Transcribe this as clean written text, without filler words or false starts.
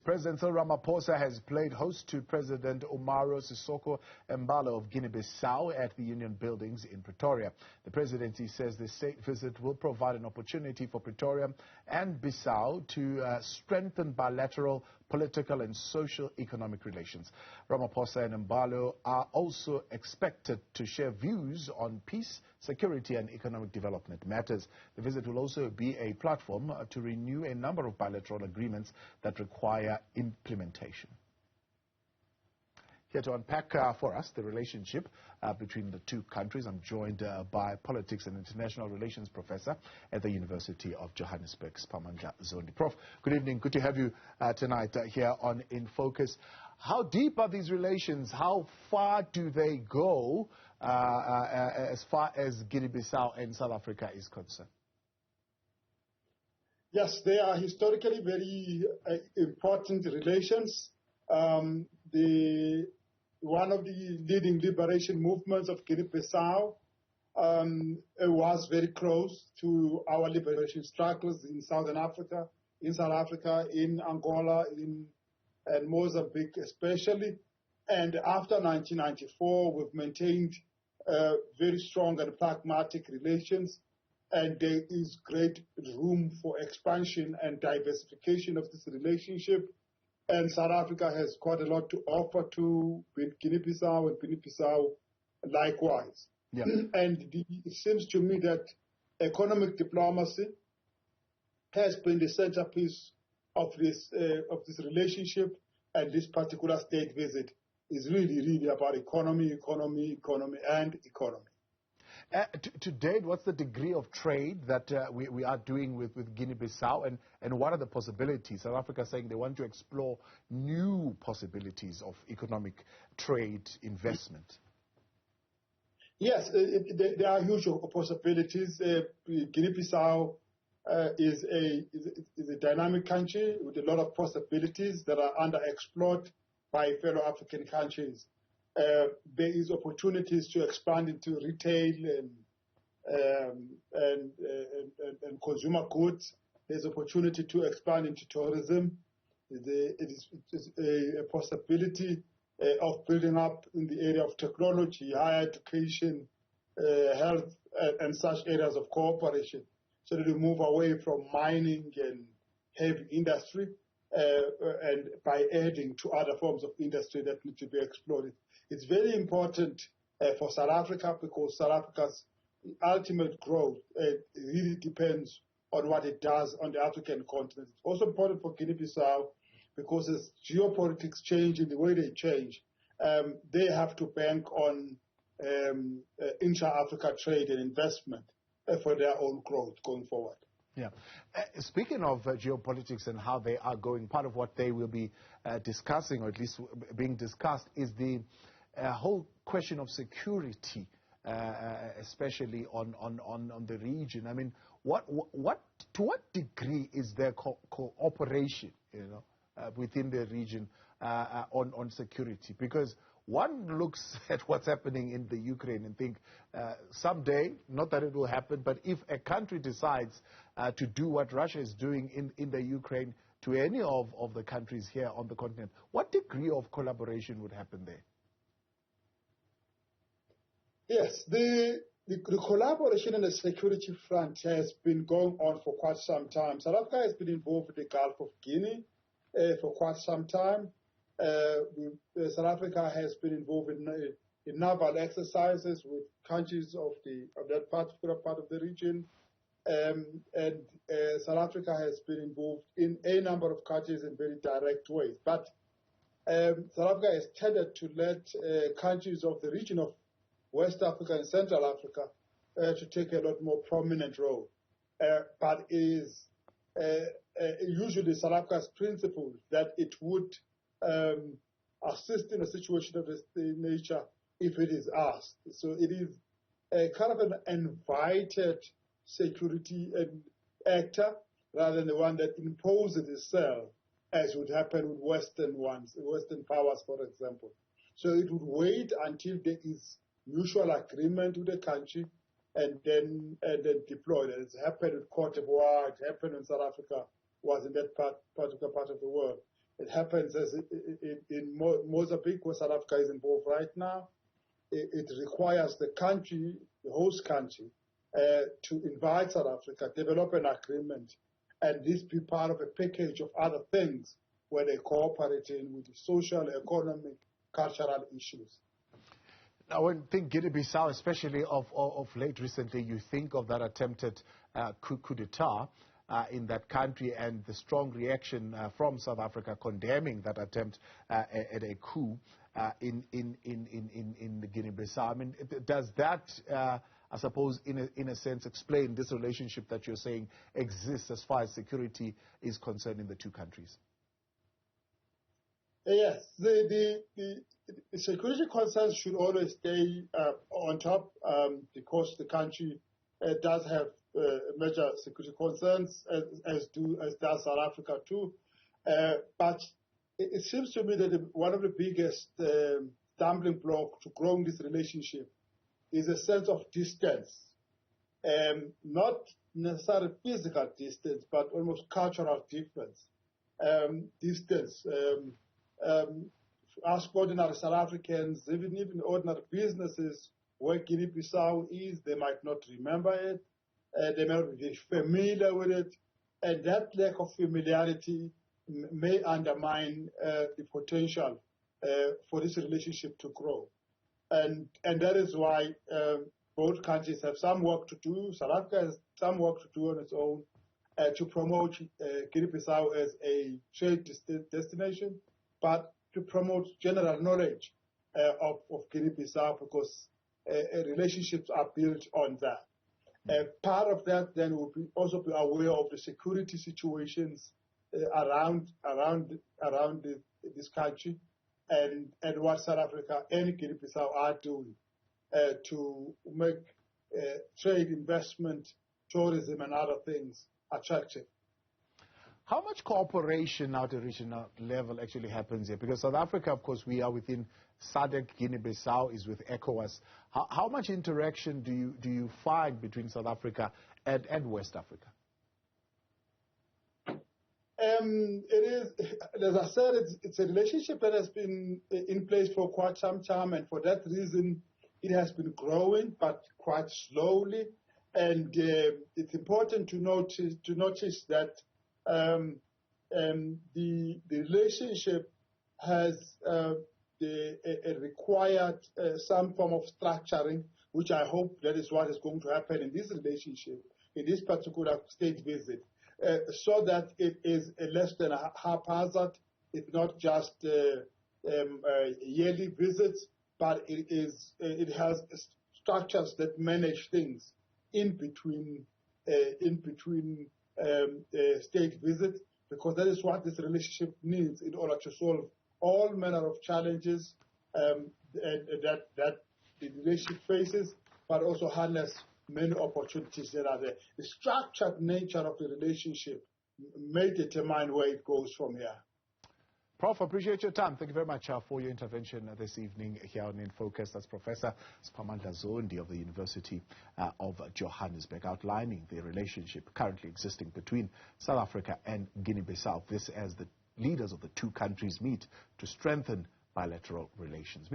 President Cyril Ramaphosa has played host to President Umaro Sissoco Embaló of Guinea-Bissau at the Union Buildings in Pretoria. The presidency says the state visit will provide an opportunity for Pretoria and Bissau to strengthen bilateral political and socio-economic relations. Ramaphosa and Embaló are also expected to share views on peace, security and economic development matters. The visit will also be a platform to renew a number of bilateral agreements that require implementation. Here to unpack for us the relationship between the two countries, I'm joined by Politics and International Relations Professor at the University of Johannesburg, Siphamandla Zondi. Prof, good evening. Good to have you tonight here on In Focus. How deep are these relations? How far do they go as far as Guinea-Bissau and South Africa is concerned? Yes, they are historically very important relations. One of the leading liberation movements of Guinea-Bissau was very close to our liberation struggles in Southern Africa, in South Africa, in Angola, and Mozambique especially. And after 1994, we've maintained very strong and pragmatic relations. And there is great room for expansion and diversification of this relationship. And South Africa has quite a lot to offer to Guinea-Bissau and Guinea-Bissau likewise. Yeah. And it seems to me that economic diplomacy has been the centerpiece of this relationship, and this particular state visit is really about economy. To date, what's the degree of trade that we are doing with Guinea-Bissau, and what are the possibilities? South Africa is saying they want to explore new possibilities of economic trade investment. Yes, there are huge possibilities. Guinea-Bissau is a dynamic country with a lot of possibilities that are underexplored by fellow African countries. There is opportunities to expand into retail and consumer goods. There's opportunity to expand into tourism. It is a possibility of building up in the area of technology, higher education, health, and such areas of cooperation. So that we move away from mining and heavy industry and by adding to other forms of industry that need to be explored. It's very important for South Africa because South Africa's ultimate growth really depends on what it does on the African continent. It's also important for Guinea-Bissau because as geopolitics change in the way they change, they have to bank on intra-Africa trade and investment for their own growth going forward. Yeah. Speaking of geopolitics and how they are going, part of what they will be discussing, or at least being discussed, is the whole question of security, especially on the region. I mean, to what degree is there cooperation, within the region on security? Because one looks at what's happening in the Ukraine and think someday, not that it will happen, but if a country decides to do what Russia is doing in the Ukraine to any of the countries here on the continent, what degree of collaboration would happen there? Yes, the collaboration on the security front has been going on for quite some time. South Africa has been involved with the Gulf of Guinea for quite some time. South Africa has been involved in naval exercises with countries of that particular part of the region, and South Africa has been involved in a number of countries in very direct ways. But South Africa has tended to let countries of the region of West Africa and Central Africa to take a lot more prominent role. But it is usually South Africa's principle that it would assist in a situation of this nature if it is asked. So it is a kind of an invited security actor rather than the one that imposes itself, as would happen with Western powers, for example. So it would wait until there is mutual agreement with the country and then deploy it. It's happened with Cote d'Ivoire, it happened in South Africa, was in that particular part of the world. It happens as in Mozambique, where South Africa is involved right now. It requires the country, the host country, to invite South Africa, develop an agreement, and this be part of a package of other things where they cooperate in with the social, economic, cultural issues. Now, when you think Guinea-Bissau, especially of late recently, you think of that attempted coup d'etat in that country and the strong reaction from South Africa condemning that attempt at a coup in the Guinea-Bissau. I mean, does that, I suppose, in a sense, explain this relationship that you're saying exists as far as security is concerned in the two countries? Yes, the security concerns should always stay on top because the country does have major security concerns, as does South Africa too. But it seems to me that one of the biggest stumbling blocks to growing this relationship is a sense of distance, not necessarily physical distance, but almost cultural difference. Distance. Us ordinary South Africans, even ordinary businesses where Guinea-Bissau is, they might not remember it. They may not be familiar with it. And that lack of familiarity may undermine the potential for this relationship to grow. And that is why both countries have some work to do. South Africa has some work to do on its own to promote Guinea-Bissau as a trade destination, but to promote general knowledge of Guinea-Bissau, because relationships are built on that. Part of that then will also be aware of the security situations around this country, and what South Africa and Guinea-Bissau are doing to make trade, investment, tourism, and other things attractive. How much cooperation at the regional level actually happens here? Because South Africa, of course, we are within SADC, Guinea-Bissau is with ECOWAS. How much interaction do you find between South Africa and West Africa? It is, as I said, it's a relationship that has been in place for quite some time, and for that reason, it has been growing, but quite slowly. And it's important to notice that the relationship has required some form of structuring, which I hope that is what is going to happen in this relationship, in this particular state visit, so that it is less than a haphazard. It's not just yearly visits, but it has structures that manage things in between state visits, because that is what this relationship needs in order to solve all manner of challenges that the relationship faces, but also harness many opportunities that are there. The structured nature of the relationship may determine where it goes from here. Prof, appreciate your time. Thank you very much for your intervention this evening here on In Focus. That's Professor Siphamandla Zondi of the University of Johannesburg, outlining the relationship currently existing between South Africa and Guinea-Bissau. This as the leaders of the two countries meet to strengthen bilateral relations.